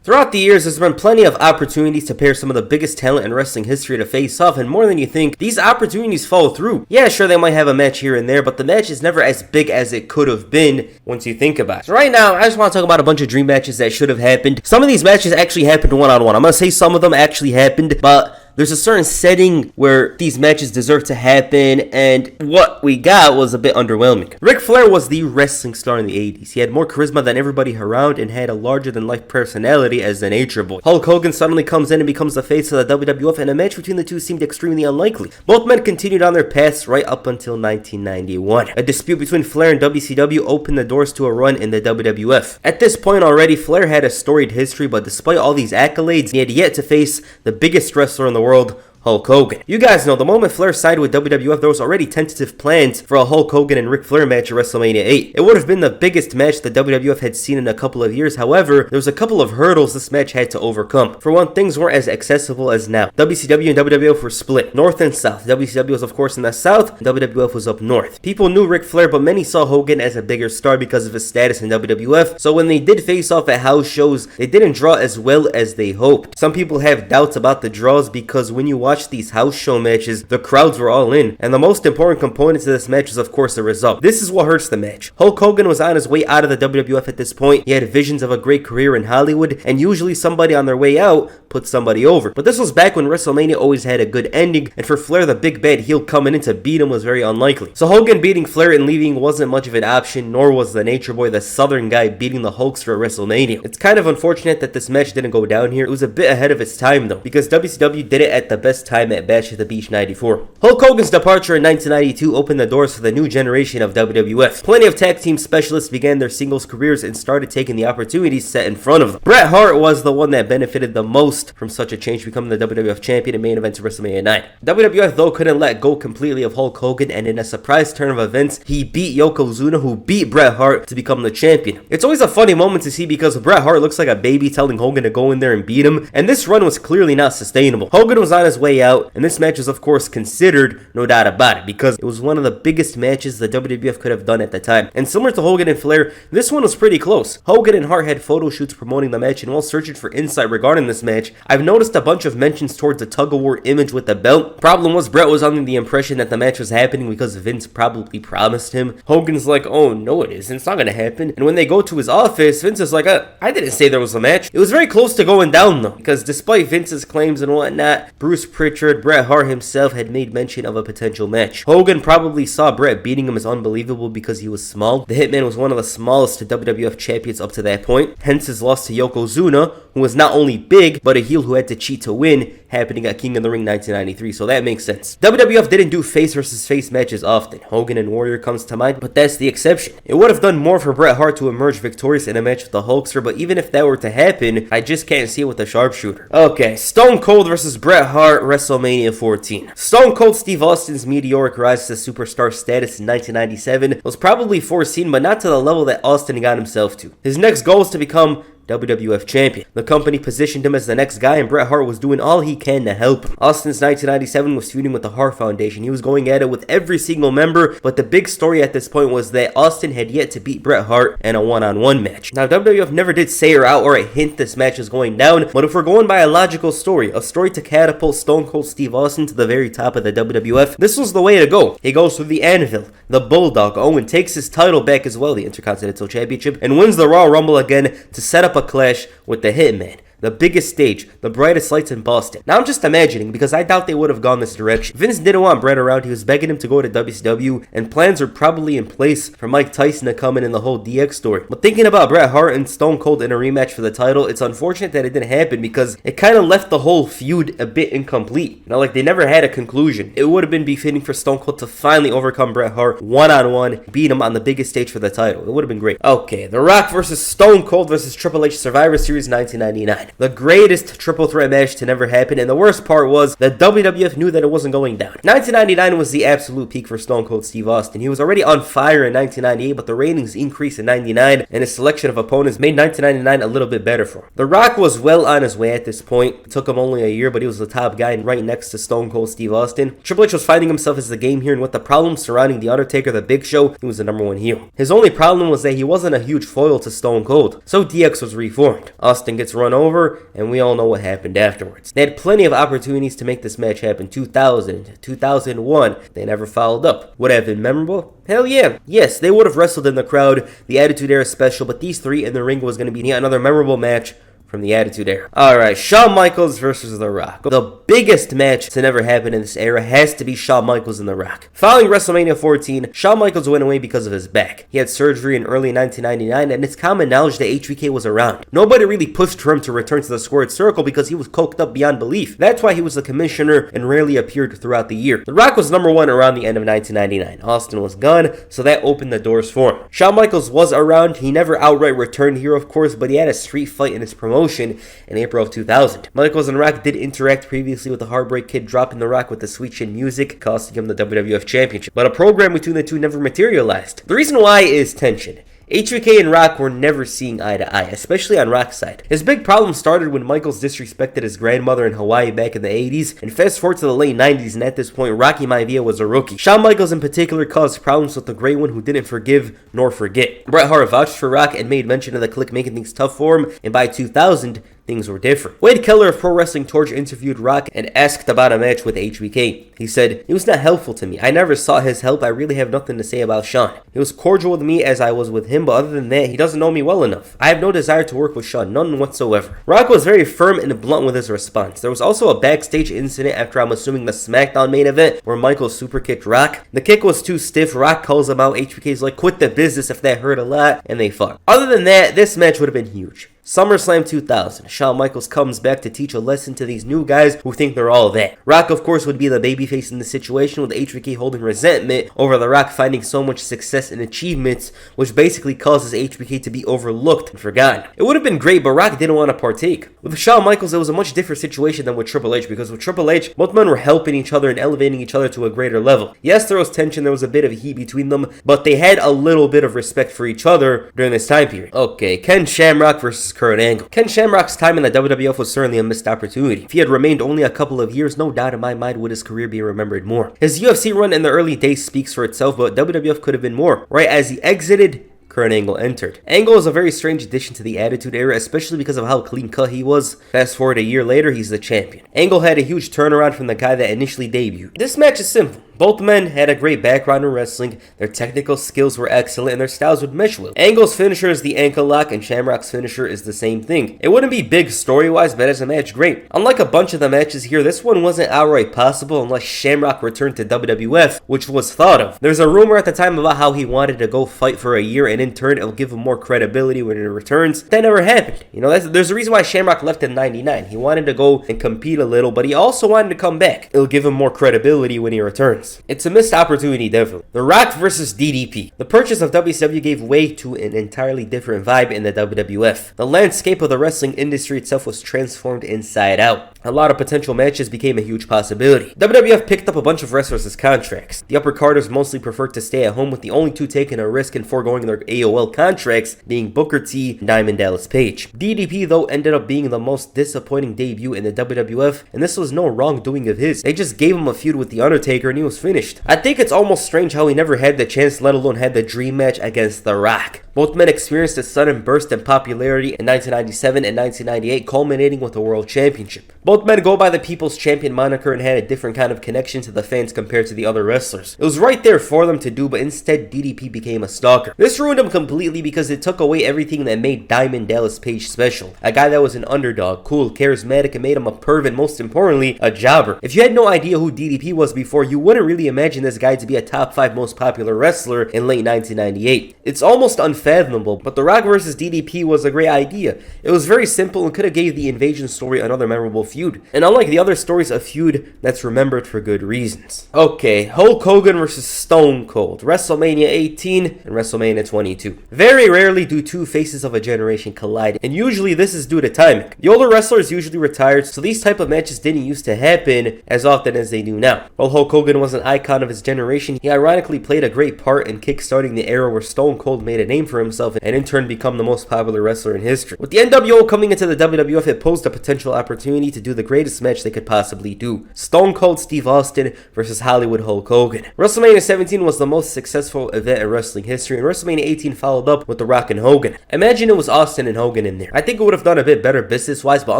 Throughout the years, there's been plenty of opportunities to pair some of the biggest talent in wrestling history to face off, and more than you think, these opportunities fall through. Yeah, sure, they might have a match here and there, but the match is never as big as it could have been once you think about it. So right now, I just want to talk about a bunch of dream matches that should have happened. Some of these matches actually happened one-on-one. I'm going to say some of them actually happened, but there's a certain setting where these matches deserve to happen, and what we got was a bit underwhelming. Ric Flair was the wrestling star in the 80s. He had more charisma than everybody around and had a larger-than-life personality as the Nature Boy. Hulk Hogan suddenly comes in and becomes the face of the WWF, and a match between the two seemed extremely unlikely. Both men continued on their paths right up until 1991. A dispute between Flair and WCW opened the doors to a run in the WWF. At this point already, Flair had a storied history, but despite all these accolades, he had yet to face the biggest wrestler in the world, Hulk Hogan. You guys know, the moment Flair signed with WWF, there was already tentative plans for a Hulk Hogan and Ric Flair match at WrestleMania 8. It would have been the biggest match the WWF had seen in a couple of years. However, there was a couple of hurdles this match had to overcome. For one, things weren't as accessible as now. WCW and WWF were split, north and south. WCW was of course in the south, and WWF was up north. People knew Ric Flair, but many saw Hogan as a bigger star because of his status in WWF, so when they did face off at house shows, they didn't draw as well as they hoped. Some people have doubts about the draws because when you watch these house show matches, the crowds were all in, and the most important component to this match is of course the result. This is what hurts the match. Hulk Hogan was on his way out of the WWF at this point. He had visions of a great career in Hollywood, and usually somebody on their way out put somebody over. But this was back when WrestleMania always had a good ending, and for Flair, the big bad heel coming in to beat him was very unlikely. So Hogan beating Flair and leaving wasn't much of an option, nor was the Nature Boy, the Southern guy, beating the Hulkster at WrestleMania. It's kind of unfortunate that this match didn't go down here. It was a bit ahead of its time though, because WCW did it at the best time at Bash at the Beach 94. Hulk Hogan's departure in 1992 opened the doors for the new generation of WWF. Plenty of tag team specialists began their singles careers and started taking the opportunities set in front of them. Bret Hart was the one that benefited the most from such a change, becoming the WWF champion and main event of WrestleMania 9. WWF though couldn't let go completely of Hulk Hogan, and in a surprise turn of events, he beat Yokozuna, who beat Bret Hart to become the champion. It's always a funny moment to see because Bret Hart looks like a baby telling Hogan to go in there and beat him, and this run was clearly not sustainable. Hogan was on his way out, and this match was of course considered, no doubt about it, because it was one of the biggest matches the WWF could have done at the time. And similar to Hogan and Flair, this one was pretty close. Hogan and Hart had photo shoots promoting the match, and while searching for insight regarding this match, I've noticed a bunch of mentions towards a tug-of-war image with the belt. Problem was, Bret was under the impression that the match was happening because Vince probably promised him. Hogan's like, oh no it isn't, it's not gonna happen. And when they go to his office, Vince is like, I didn't say there was a match. It was very close to going down though, because despite Vince's claims and whatnot, Bruce Pritchard, Bret Hart himself, had made mention of a potential match. Hogan probably saw Bret beating him as unbelievable because he was small. The Hitman was one of the smallest WWF champions up to that point, hence his loss to Yokozuna, who was not only big, but a heel who had to cheat to win, happening at King of the Ring 1993, so that makes sense. WWF didn't do face versus face matches often. Hogan and Warrior comes to mind, but that's the exception. It would have done more for Bret Hart to emerge victorious in a match with the Hulkster, but even if that were to happen, I just can't see it with the sharpshooter. Okay, Stone Cold versus Bret Hart, WrestleMania 14. Stone Cold Steve Austin's meteoric rise to superstar status in 1997 was probably foreseen, but not to the level that Austin got himself to. His next goal is to become WWF champion. The company positioned him as the next guy, and Bret Hart was doing all he can to help him. Austin's 1997 was feuding with the Hart Foundation. He was going at it with every single member, but the big story at this point was that Austin had yet to beat Bret Hart in a one-on-one match. Now, WWF never did say or outright hint this match is going down, but if we're going by a logical story, a story to catapult Stone Cold Steve Austin to the very top of the WWF, this was the way to go. He goes through the Anvil, the Bulldog, Owen takes his title back as well, the Intercontinental Championship, and wins the Royal Rumble again to set up a clash with the Hitman. The biggest stage, the brightest lights in Boston. Now I'm just imagining, because I doubt they would have gone this direction. Vince didn't want Bret around. He was begging him to go to WCW, and plans were probably in place for Mike Tyson to come in the whole DX story. But thinking about Bret Hart and Stone Cold in a rematch for the title, it's unfortunate that it didn't happen because it kind of left the whole feud a bit incomplete. You know, like they never had a conclusion. It would have been befitting for Stone Cold to finally overcome Bret Hart one-on-one, beat him on the biggest stage for the title. It would have been great. Okay, The Rock versus Stone Cold versus Triple H Survivor Series 1999. The greatest triple threat match to never happen, and the worst part was that WWF knew that it wasn't going down. 1999 was the absolute peak for Stone Cold Steve Austin. He was already on fire in 1998, but the ratings increased in 99, and his selection of opponents made 1999 a little bit better for him. The Rock was well on his way at this point. It took him only a year, but he was the top guy and right next to Stone Cold Steve Austin. Triple H was finding himself as the game here, and with the problems surrounding The Undertaker, The Big Show, he was the number one heel. His only problem was that he wasn't a huge foil to Stone Cold, so DX was reformed. Austin gets run over, over, and we all know what happened afterwards. They had plenty of opportunities to make this match happen. 2000, 2001, they never followed up. Would it have been memorable? Hell yeah. Yes, they would have wrestled in the crowd, the Attitude Era special, but these three in the ring was going to be yet another memorable match from the Attitude Era. Alright, Shawn Michaels versus The Rock. The biggest match to never happen in this era has to be Shawn Michaels and The Rock. Following WrestleMania 14, Shawn Michaels went away because of his back. He had surgery in early 1999, and it's common knowledge that HBK was around. Nobody really pushed for him to return to the squared circle because he was coked up beyond belief. That's why he was the commissioner and rarely appeared throughout the year. The Rock was number one around the end of 1999. Austin was gone, so that opened the doors for him. Shawn Michaels was around. He never outright returned here, of course, but he had a street fight in his promotion in April of 2000. Michaels and Rock did interact previously with the Heartbreak Kid, dropping The Rock with the Sweet Chin Music, costing him the WWF Championship. But a program between the two never materialized. The reason why is tension. HBK and Rock were never seeing eye to eye, especially on Rock's side. His big problem started when Michaels disrespected his grandmother in Hawaii back in the 80s, and fast forward to the late 90s, and at this point, Rocky Maivia was a rookie. Shawn Michaels in particular caused problems with the Great One, who didn't forgive nor forget. Bret Hart vouched for Rock and made mention of the Clique making things tough for him, and by 2000, things were different. Wade Keller of Pro Wrestling Torch interviewed Rock and asked about a match with HBK. He said, "He was not helpful to me. I never sought his help. I really have nothing to say about Shawn. He was cordial with me as I was with him, but other than that, he doesn't know me well enough. I have no desire to work with Shawn, none whatsoever." Rock was very firm and blunt with his response. There was also a backstage incident after, I'm assuming, the SmackDown main event where Michaels super kicked Rock. The kick was too stiff. Rock calls him out. HBK's like, "Quit the business if that hurt a lot," and they fought. Other than that, this match would have been huge. SummerSlam 2000. Shawn Michaels comes back to teach a lesson to these new guys who think they're all that. Rock, of course, would be the babyface in the situation, with HBK holding resentment over The Rock finding so much success and achievements, which basically causes HBK to be overlooked and forgotten. It would have been great, but Rock didn't want to partake. With Shawn Michaels, it was a much different situation than with Triple H, because with Triple H, both men were helping each other and elevating each other to a greater level. Yes, there was tension, there was a bit of heat between them, but they had a little bit of respect for each other during this time period. Okay, Ken Shamrock versus Kurt Angle. Ken Shamrock's time in the WWF was certainly a missed opportunity. If he had remained only a couple of years, no doubt in my mind would his career be remembered more. His UFC run in the early days speaks for itself, but WWF could have been more. Right as he exited, Kurt Angle entered. Angle is a very strange addition to the Attitude Era, especially because of how clean cut he was. Fast forward a year later, he's the champion. Angle had a huge turnaround from the guy that initially debuted. This match is simple. Both men had a great background in wrestling, their technical skills were excellent, and their styles would mesh well. Angle's finisher is the ankle lock, and Shamrock's finisher is the same thing. It wouldn't be big story-wise, but as a match, great. Unlike a bunch of the matches here, this one wasn't outright possible unless Shamrock returned to WWF, which was thought of. There's a rumor at the time about how he wanted to go fight for a year, and in turn, it'll give him more credibility when he returns. That never happened. You know, there's a reason why Shamrock left in 99. He wanted to go and compete a little, but he also wanted to come back. It'll give him more credibility when he returns. It's a missed opportunity, definitely. The Rock versus DDP. The purchase of WCW gave way to an entirely different vibe in the WWF. The landscape of the wrestling industry itself was transformed inside out. A lot of potential matches became a huge possibility. WWF picked up a bunch of wrestlers as contracts. The upper carders mostly preferred to stay at home, with the only two taking a risk and foregoing their AOL contracts being Booker T and Diamond Dallas Page. DDP, though, ended up being the most disappointing debut in the WWF, and this was no wrongdoing of his. They just gave him a feud with The Undertaker and he was finished. I think it's almost strange how he never had the chance, let alone had the dream match against The Rock. Both men experienced a sudden burst in popularity in 1997 and 1998, culminating with a world championship. Both men go by the People's Champion moniker and had a different kind of connection to the fans compared to the other wrestlers. It was right there for them to do, but instead DDP became a stalker. This ruined him completely because it took away everything that made Diamond Dallas Page special. A guy that was an underdog, cool, charismatic, and made him a perv, and most importantly, a jobber. If you had no idea who DDP was before, you wouldn't really imagine this guy to be a top 5 most popular wrestler in late 1998. It's almost unfathomable, but The Rock vs. DDP was a great idea. It was very simple and could have gave the Invasion story another memorable feud. And unlike the other stories, a feud that's remembered for good reasons. Okay, Hulk Hogan vs. Stone Cold. WrestleMania 18 and WrestleMania 22. Very rarely do two faces of a generation collide, and usually this is due to timing. The older wrestlers usually retired, so these type of matches didn't used to happen as often as they do now. While Hulk Hogan was an icon of his generation, he ironically played a great part in kickstarting the era where Stone Cold made a name for for himself and in turn become the most popular wrestler in history. With the NWO coming into the WWF, it posed a potential opportunity to do the greatest match they could possibly do. Stone Cold Steve Austin versus Hollywood Hulk Hogan. WrestleMania 17 was the most successful event in wrestling history, and WrestleMania 18 followed up with The Rock and Hogan. Imagine it was Austin and Hogan in there. I think it would have done a bit better business-wise, but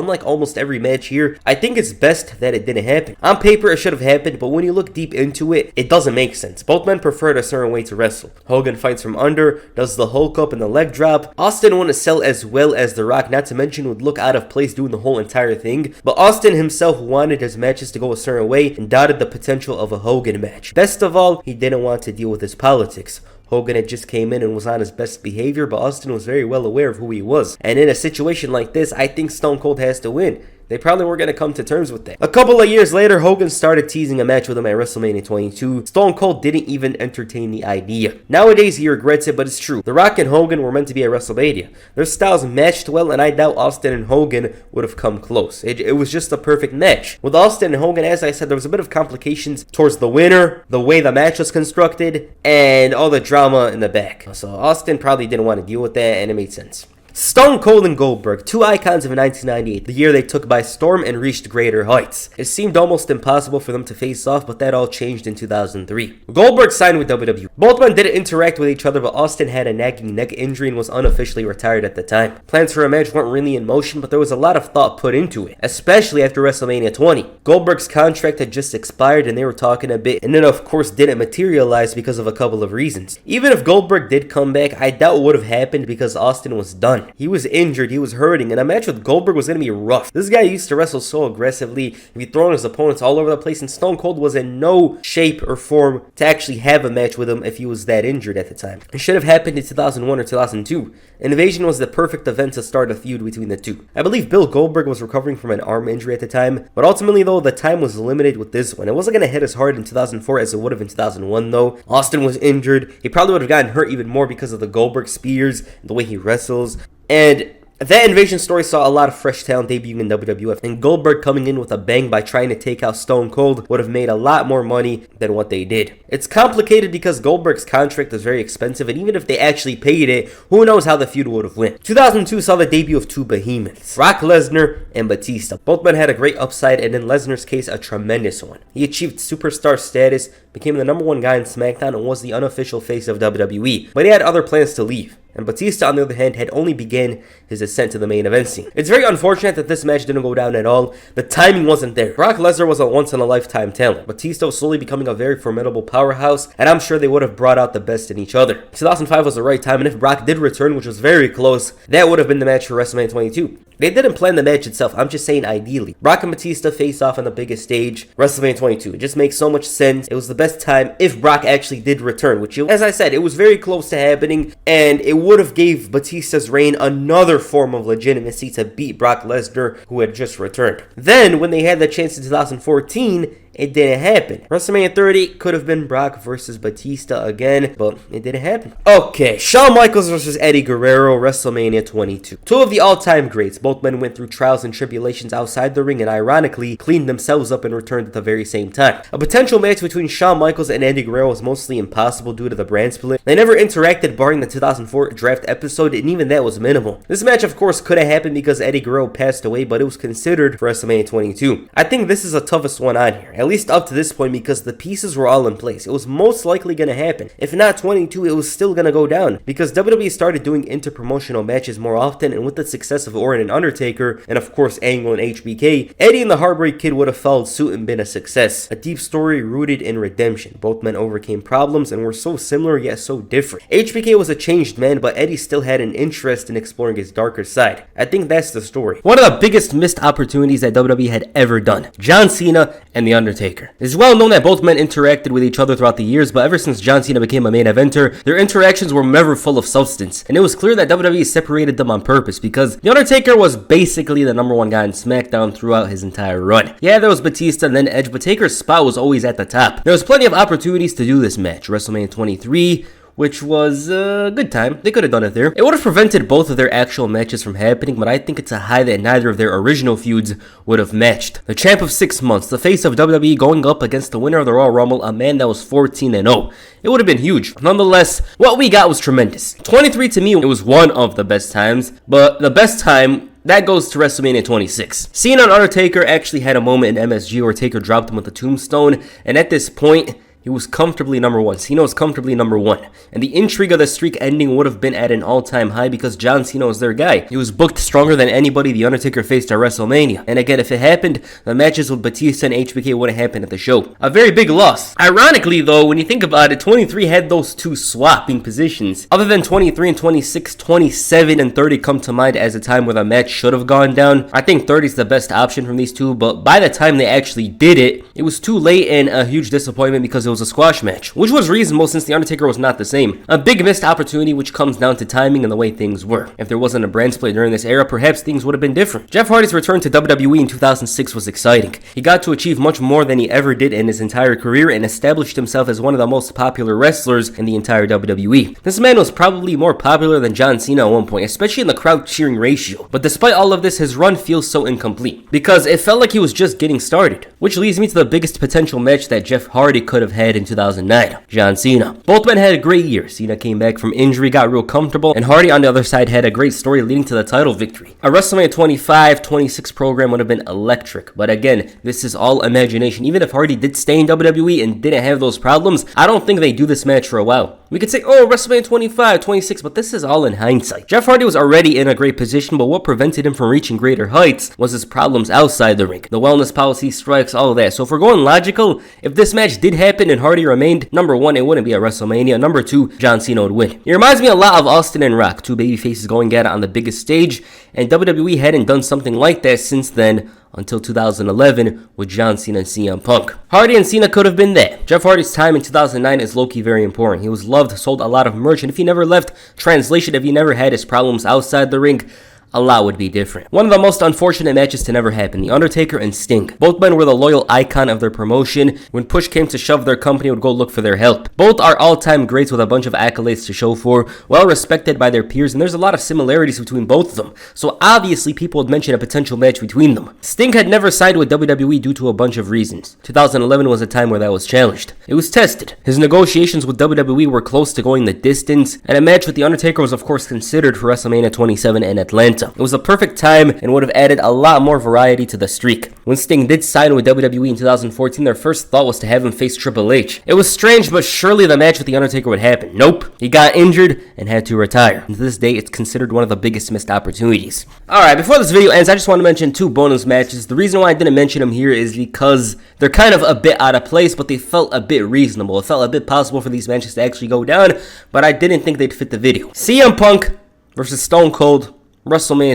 unlike almost every match here, I think it's best that it didn't happen. On paper, it should have happened, but when you look deep into it, it doesn't make sense. Both men preferred a certain way to wrestle. Hogan fights from under, does the Hulk up and the leg drop. Austin wouldn't sell as well as The Rock, not to mention would look out of place doing the whole entire thing, but Austin himself wanted his matches to go a certain way and doubted the potential of a Hogan match. Best of all, he didn't want to deal with his politics. Hogan had just came in and was on his best behavior, but Austin was very well aware of who he was. And in a situation like this, I think Stone Cold has to win. They probably weren't going to come to terms with that. A couple of years later, Hogan started teasing a match with him at WrestleMania 22. Stone Cold didn't even entertain the idea. Nowadays, he regrets it, but it's true. The Rock and Hogan were meant to be at WrestleMania. Their styles matched well, and I doubt Austin and Hogan would have come close. It was just a perfect match. With Austin and Hogan, as I said, there was a bit of complications towards the winner, the way the match was constructed, and all the drama in the back. So Austin probably didn't want to deal with that, and it made sense. Stone Cold and Goldberg, two icons of 1998, the year they took by storm and reached greater heights. It seemed almost impossible for them to face off, but that all changed in 2003. Goldberg signed with WWE. Both men didn't interact with each other, but Austin had a nagging neck injury and was unofficially retired at the time. Plans for a match weren't really in motion, but there was a lot of thought put into it, especially after WrestleMania 20. Goldberg's contract had just expired and they were talking a bit, and then of course didn't materialize because of a couple of reasons. Even if Goldberg did come back, I doubt it would have happened because Austin was done. He was injured, he was hurting, and a match with Goldberg was going to be rough. This guy used to wrestle so aggressively, he'd be throwing his opponents all over the place, and Stone Cold was in no shape or form to actually have a match with him if he was that injured at the time. It should have happened in 2001 or 2002. Invasion was the perfect event to start a feud between the two. I believe Bill Goldberg was recovering from an arm injury at the time, but ultimately though, the time was limited with this one. It wasn't going to hit as hard in 2004 as it would have in 2001 though. Austin was injured, he probably would have gotten hurt even more because of the Goldberg spears, and the way he wrestles, and that Invasion story saw a lot of fresh talent debuting in WWF, and Goldberg coming in with a bang by trying to take out Stone Cold would have made a lot more money than what they did. It's complicated because Goldberg's contract is very expensive, and even if they actually paid it, who knows how the feud would have went. 2002 saw the debut of two behemoths, Brock Lesnar and Batista. Both men had a great upside, and in Lesnar's case, a tremendous one. He achieved superstar status, became the #1 guy in SmackDown, and was the unofficial face of WWE, but he had other plans to leave. And Batista, on the other hand, had only begun his ascent to the main event scene. It's very unfortunate that this match didn't go down at all. The timing wasn't there. Brock Lesnar was a once-in-a-lifetime talent. Batista was slowly becoming a very formidable powerhouse, and I'm sure they would have brought out the best in each other. 2005 was the right time, and if Brock did return, which was very close, that would have been the match for WrestleMania 22. They didn't plan the match itself, I'm just saying ideally. Brock and Batista face off on the biggest stage, WrestleMania 22. It just makes so much sense. It was the best time if Brock actually did return, which, as I said, it was very close to happening, and it would have gave Batista's reign another form of legitimacy to beat Brock Lesnar, who had just returned. Then, when they had the chance in 2014, it didn't happen. WrestleMania 30 could have been Brock versus Batista again, but it didn't happen. Okay, Shawn Michaels versus Eddie Guerrero, WrestleMania 22. Two of the all-time greats. Both men went through trials and tribulations outside the ring and ironically cleaned themselves up and returned at the very same time. A potential match between Shawn Michaels and Eddie Guerrero was mostly impossible due to the brand split. They never interacted barring the 2004 draft episode, and even that was minimal. This match, of course, could have happened because Eddie Guerrero passed away, but it was considered for WrestleMania 22. I think this is the toughest one on here. At least up to this point, because the pieces were all in place. It was most likely going to happen. If not 22, it was still going to go down because WWE started doing interpromotional matches more often, and with the success of Orton and Undertaker, and of course Angle and HBK, Eddie and the Heartbreak Kid would have followed suit and been a success. A deep story rooted in redemption. Both men overcame problems and were so similar yet so different. HBK was a changed man, but Eddie still had an interest in exploring his darker side. I think that's the story. One of the biggest missed opportunities that WWE had ever done. John Cena and The Undertaker. It's well known that both men interacted with each other throughout the years, but ever since John Cena became a main eventer, their interactions were never full of substance, and it was clear that WWE separated them on purpose because The Undertaker was basically the #1 guy in SmackDown throughout his entire run. Yeah, there was Batista and then Edge, but Taker's spot was always at the top. There was plenty of opportunities to do this match. WrestleMania 23, which was a good time. They could have done it there. It would have prevented both of their actual matches from happening, but I think it's a high that neither of their original feuds would have matched. The champ of 6 months, the face of WWE, going up against the winner of the Royal Rumble, a man that was 14-0. It would have been huge. Nonetheless, what we got was tremendous. 23 to me, it was one of the best times, but the best time, that goes to WrestleMania 26. Cena and Undertaker actually had a moment in MSG where Taker dropped him with a tombstone, and at this point, he was comfortably number one. Cena was comfortably number one. And the intrigue of the streak ending would have been at an all-time high because John Cena was their guy. He was booked stronger than anybody The Undertaker faced at WrestleMania. And again, if it happened, the matches with Batista and HBK wouldn't happen at the show. A very big loss. Ironically, though, when you think about it, 23 had those two swapping positions. Other than 23 and 26, 27 and 30 come to mind as a time where the match should have gone down. I think 30 is the best option from these two, but by the time they actually did it, it was too late and a huge disappointment because it was a squash match, which was reasonable since The Undertaker was not the same. A big missed opportunity which comes down to timing and the way things were. If there wasn't a brand split during this era, perhaps things would have been different. Jeff Hardy's return to WWE in 2006 was exciting. He got to achieve much more than he ever did in his entire career and established himself as one of the most popular wrestlers in the entire WWE. This man was probably more popular than John Cena at one point, especially in the crowd cheering ratio. But despite all of this, his run feels so incomplete because it felt like he was just getting started. Which leads me to the biggest potential match that Jeff Hardy could have had in 2009, John Cena. Both men had a great year. Cena came back from injury, got real comfortable, and Hardy on the other side had a great story leading to the title victory. A WrestleMania 25-26 program would have been electric, but again, this is all imagination. Even if Hardy did stay in WWE and didn't have those problems, I don't think they do this match for a while. We could say, oh, WrestleMania 25-26, but this is all in hindsight. Jeff Hardy was already in a great position, but what prevented him from reaching greater heights was his problems outside the ring. The wellness policy, strikes, all of that. So if we're going logical, if this match did happen and Hardy remained, number one, it wouldn't be at WrestleMania. Number two, John Cena would win. It reminds me a lot of Austin and Rock, two baby faces going at it on the biggest stage, and WWE hadn't done something like that since then, until 2011 with John Cena and CM Punk. Hardy and Cena could have been that. Jeff Hardy's time in 2009 is low-key very important. He was loved, sold a lot of merch, and if he never left, translation, if he never had his problems outside the ring, a lot would be different. One of the most unfortunate matches to never happen, The Undertaker and Sting. Both men were the loyal icon of their promotion. When push came to shove, their company would go look for their help. Both are all-time greats with a bunch of accolades to show for, well respected by their peers, and there's a lot of similarities between both of them. So obviously people would mention a potential match between them. Sting had never signed with WWE due to a bunch of reasons. 2011 was a time where that was challenged. It was tested. His negotiations with WWE were close to going the distance, and a match with The Undertaker was of course considered for WrestleMania 27 in Atlanta. It was a perfect time and would have added a lot more variety to the streak. When Sting did sign with WWE in 2014, their first thought was to have him face Triple H. It was strange, but surely the match with The Undertaker would happen. Nope. He got injured and had to retire. And to this day, it's considered one of the biggest missed opportunities. Alright, before this video ends, I just want to mention two bonus matches. The reason why I didn't mention them here is because they're kind of a bit out of place, but they felt a bit reasonable. It felt a bit possible for these matches to actually go down, but I didn't think they'd fit the video. CM Punk versus Stone Cold, WrestleMania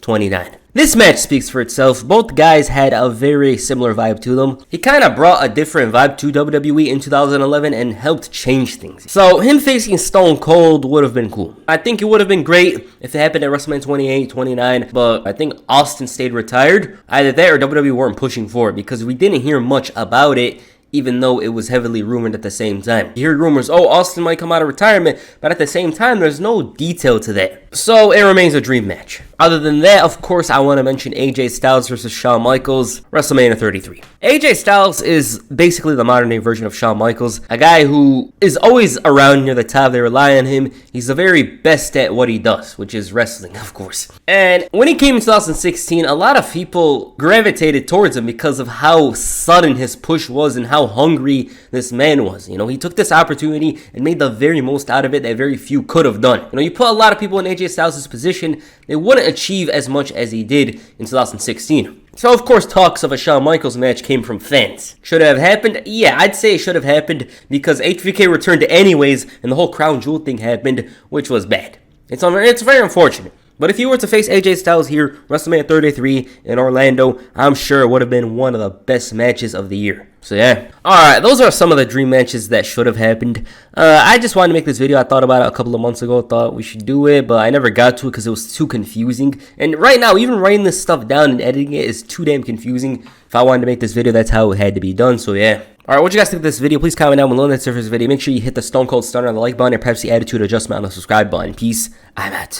28-29. This match speaks for itself. Both guys had a very similar vibe to them. He kind of brought a different vibe to WWE in 2011 and helped change things. So him facing Stone Cold would have been cool. I think it would have been great if it happened at WrestleMania 28-29, but I think Austin stayed retired. Either that or WWE weren't pushing for it because we didn't hear much about it, even though it was heavily rumored at the same time. You heard rumors, oh, Austin might come out of retirement, but at the same time, there's no detail to that. So it remains a dream match. Other than that, of course, I want to mention AJ Styles versus Shawn Michaels, WrestleMania 33. AJ Styles is basically the modern day version of Shawn Michaels, a guy who is always around near the top. They rely on him. He's the very best at what he does, which is wrestling, of course. And when he came in 2016, a lot of people gravitated towards him because of how sudden his push was and how hungry this man was. You know, he took this opportunity and made the very most out of it that very few could have done. You know, you put a lot of people in AJ Styles' position, they wouldn't achieve as much as he did in 2016. So, of course, talks of a Shawn Michaels match came from fans. Should it have happened? Yeah, I'd say it should have happened because HBK returned anyways and the whole crown jewel thing happened, which was bad. It's very unfortunate. But if you were to face AJ Styles here, WrestleMania 33 in Orlando, I'm sure it would have been one of the best matches of the year. So yeah. Alright, those are some of the dream matches that should have happened. I just wanted to make this video. I thought about it a couple of months ago. Thought we should do it, but I never got to it because it was too confusing. And right now, even writing this stuff down and editing it is too damn confusing. If I wanted to make this video, that's how it had to be done. So yeah. Alright, what you guys think of this video? Please comment down below. That's it for this video. Make sure you hit the Stone Cold Stunner on the like button and perhaps the Attitude Adjustment on the subscribe button. Peace. I'm out.